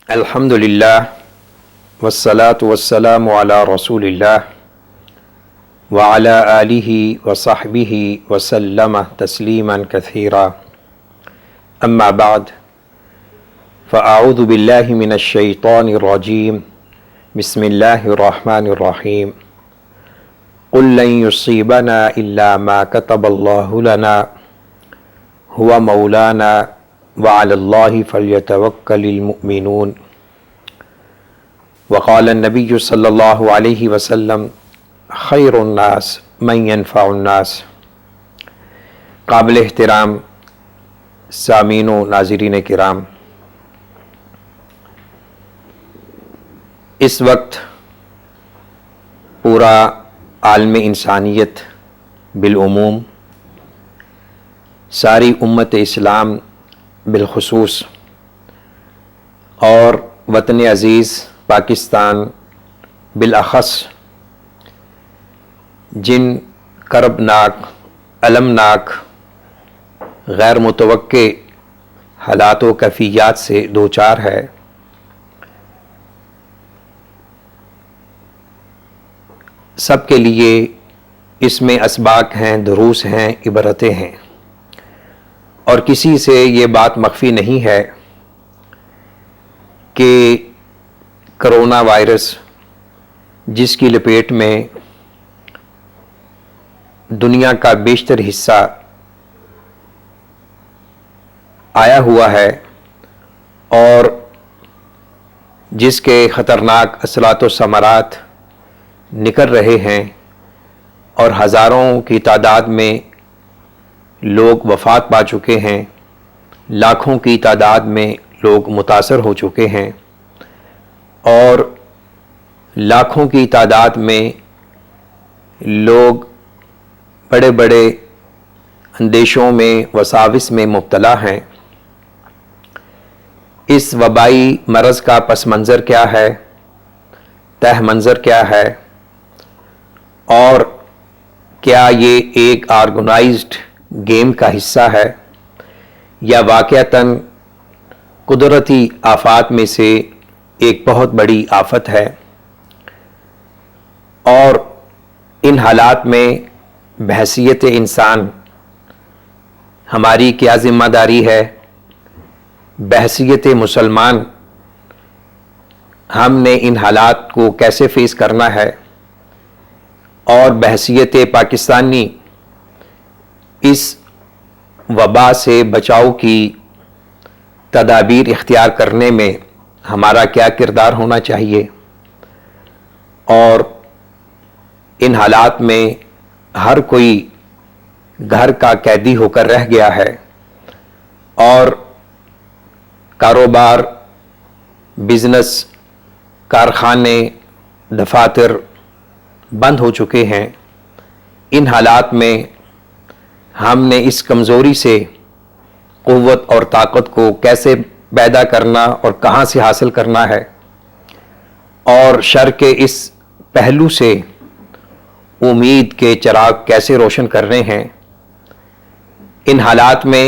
الحمد للہ والصلاة والسلام علی رسول اللہ وعلی آلہ وصحبہ وسلم تسلیما کثیرا اما بعد فاعوذ باللہ من الشیطان الرجیم بسم اللہ الرحمن الرحیم قل لن یصیبنا الا ما كتب اللہ لنا هو مولانا وعلى الله فليتوكل المؤمنون وقال النبي صلی اللہ علیہ وسلم خیر الناس من ينفع الناس۔ قابل احترام سامعین و ناظرین کرام، اس وقت پورا عالم انسانیت بالعموم، ساری امت اسلام بالخصوص اور وطن عزیز پاکستان بالاخص جن کربناک، المناک، غیر متوقع حالات و کیفیات سے دوچار ہے، سب کے لیے اس میں اسباق ہیں، دروس ہیں، عبرتیں ہیں، اور کسی سے یہ بات مخفی نہیں ہے کہ کرونا وائرس جس کی لپیٹ میں دنیا کا بیشتر حصہ آیا ہوا ہے اور جس کے خطرناک اثرات و ثمرات نکل رہے ہیں اور ہزاروں کی تعداد میں لوگ وفات پا چکے ہیں، لاکھوں کی تعداد میں لوگ متاثر ہو چکے ہیں اور لاکھوں کی تعداد میں لوگ بڑے بڑے اندیشوں میں، وساوس میں مبتلا ہیں۔ اس وبائی مرض کا پس منظر کیا ہے، تہ منظر کیا ہے، اور کیا یہ ایک آرگنائزڈ گیم کا حصہ ہے یا واقعتاً قدرتی آفات میں سے ایک بہت بڑی آفت ہے، اور ان حالات میں بحیثیت انسان ہماری کیا ذمہ داری ہے، بحیثیت مسلمان ہم نے ان حالات کو کیسے فیس کرنا ہے، اور بحیثیت پاکستانی اس وبا سے بچاؤ کی تدابیر اختیار کرنے میں ہمارا کیا کردار ہونا چاہیے، اور ان حالات میں ہر کوئی گھر کا قیدی ہو کر رہ گیا ہے اور کاروبار، بزنس، کارخانے، دفاتر بند ہو چکے ہیں۔ ان حالات میں ہم نے اس کمزوری سے قوت اور طاقت کو کیسے پیدا کرنا اور کہاں سے حاصل کرنا ہے، اور شر کے اس پہلو سے امید کے چراغ کیسے روشن کرنے ہیں، ان حالات میں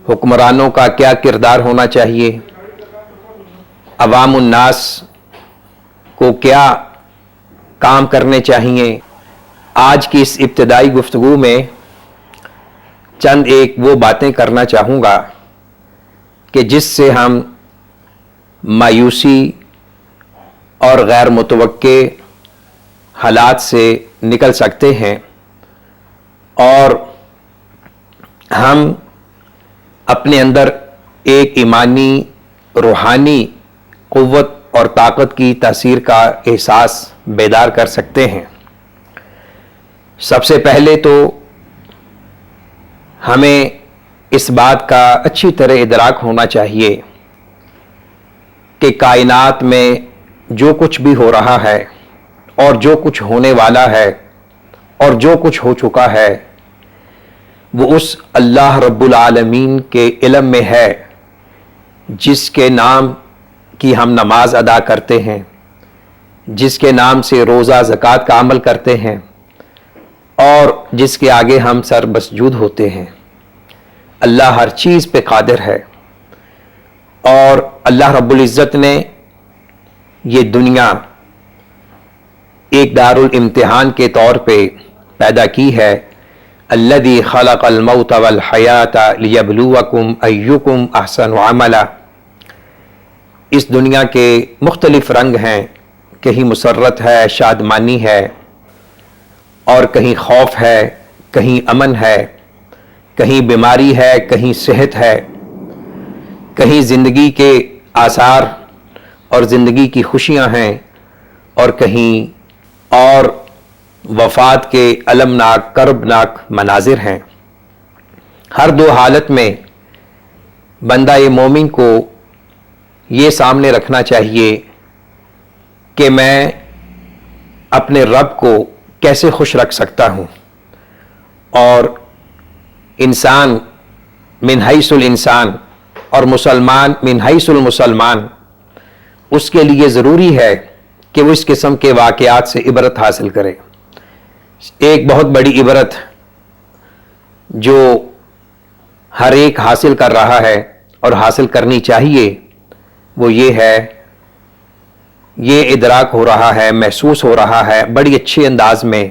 حکمرانوں کا کیا کردار ہونا چاہیے، عوام الناس کو کیا کام کرنے چاہیے۔ آج کی اس ابتدائی گفتگو میں چند ایک وہ باتیں کرنا چاہوں گا کہ جس سے ہم مایوسی اور غیر متوقع حالات سے نکل سکتے ہیں اور ہم اپنے اندر ایک ایمانی، روحانی قوت اور طاقت کی تاثیر کا احساس بیدار کر سکتے ہیں۔ سب سے پہلے تو ہمیں اس بات کا اچھی طرح ادراک ہونا چاہیے کہ کائنات میں جو کچھ بھی ہو رہا ہے اور جو کچھ ہونے والا ہے اور جو کچھ ہو چکا ہے وہ اس اللہ رب العالمین کے علم میں ہے، جس کے نام کی ہم نماز ادا کرتے ہیں، جس کے نام سے روزہ، زکوٰۃ کا عمل کرتے ہیں، اور جس کے آگے ہم سر مسجود ہوتے ہیں۔ اللہ ہر چیز پہ قادر ہے اور اللہ رب العزت نے یہ دنیا ایک دارالامتحان کے طور پہ پیدا کی ہے. الذی خلق الموت والحیات لیبلوکم ایکم احسن عملا. اس دنیا کے مختلف رنگ ہیں، کہیں مسرت ہے، شادمانی ہے، اور کہیں خوف ہے، کہیں امن ہے، کہیں بیماری ہے، کہیں صحت ہے، کہیں زندگی کے آثار اور زندگی کی خوشیاں ہیں، اور کہیں اور وفات کے المناک کربناک مناظر ہیں. ہر دو حالت میں بندہ مومن کو یہ سامنے رکھنا چاہیے کہ میں اپنے رب کو کیسے خوش رکھ سکتا ہوں. اور انسان من حیث الانسان اور مسلمان من حیث المسلمان، اس کے لیے ضروری ہے کہ وہ اس قسم کے واقعات سے عبرت حاصل کرے. ایک بہت بڑی عبرت جو ہر ایک حاصل کر رہا ہے اور حاصل کرنی چاہیے وہ یہ ہے، یہ ادراک ہو رہا ہے، محسوس ہو رہا ہے بڑی اچھے انداز میں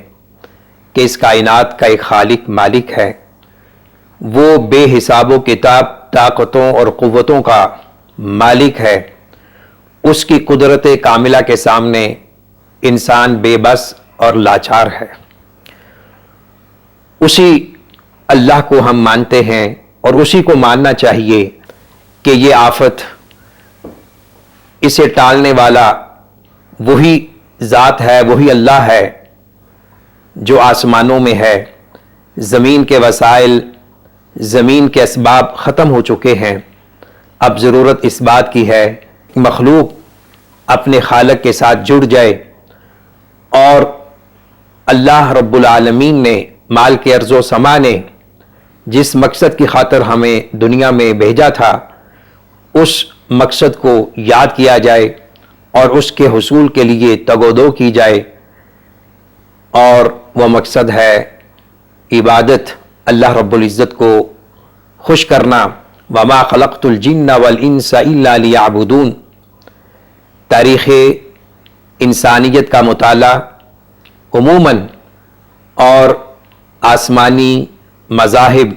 کہ اس کائنات کا ایک خالق مالک ہے، وہ بے حساب و کتاب طاقتوں اور قوتوں کا مالک ہے. اس کی قدرت کاملہ کے سامنے انسان بے بس اور لاچار ہے. اسی اللہ کو ہم مانتے ہیں اور اسی کو ماننا چاہیے کہ یہ آفت، اسے ٹالنے والا وہی ذات ہے، وہی اللہ ہے جو آسمانوں میں ہے. زمین کے وسائل، زمین کے اسباب ختم ہو چکے ہیں. اب ضرورت اس بات کی ہے مخلوق اپنے خالق کے ساتھ جڑ جائے، اور اللہ رب العالمین نے مالک ارض و سما نے جس مقصد کی خاطر ہمیں دنیا میں بھیجا تھا اس مقصد کو یاد کیا جائے اور اس کے حصول کے لیے تگ و دو کی جائے. اور وہ مقصد ہے عبادت، اللہ رب العزت کو خوش کرنا. وما خلقت الجن والانس الا لیعبدون. تاریخ انسانیت کا مطالعہ عموماً اور آسمانی مذاہب،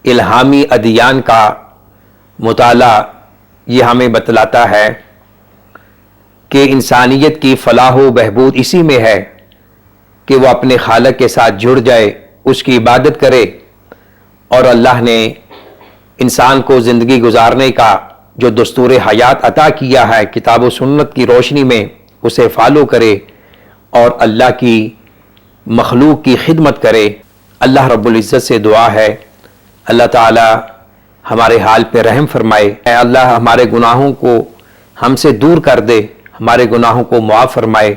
الہامی ادیان کا مطالعہ یہ ہمیں بتلاتا ہے کہ انسانیت کی فلاح و بہبود اسی میں ہے کہ وہ اپنے خالق کے ساتھ جڑ جائے، اس کی عبادت کرے. اور اللہ نے انسان کو زندگی گزارنے کا جو دستور حیات عطا کیا ہے کتاب و سنت کی روشنی میں، اسے فالو کرے اور اللہ کی مخلوق کی خدمت کرے. اللہ رب العزت سے دعا ہے اللہ تعالی ہمارے حال پہ رحم فرمائے. اے اللہ ہمارے گناہوں کو ہم سے دور کر دے، ہمارے گناہوں کو معاف فرمائے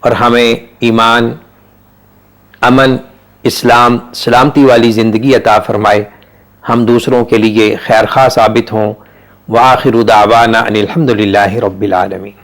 اور ہمیں ایمان، امن، اسلام، سلامتی والی زندگی عطا فرمائے. ہم دوسروں کے لیے خیر خواہ ثابت ہوں. وآخر دعوانا ان الحمد للہ رب العالمین.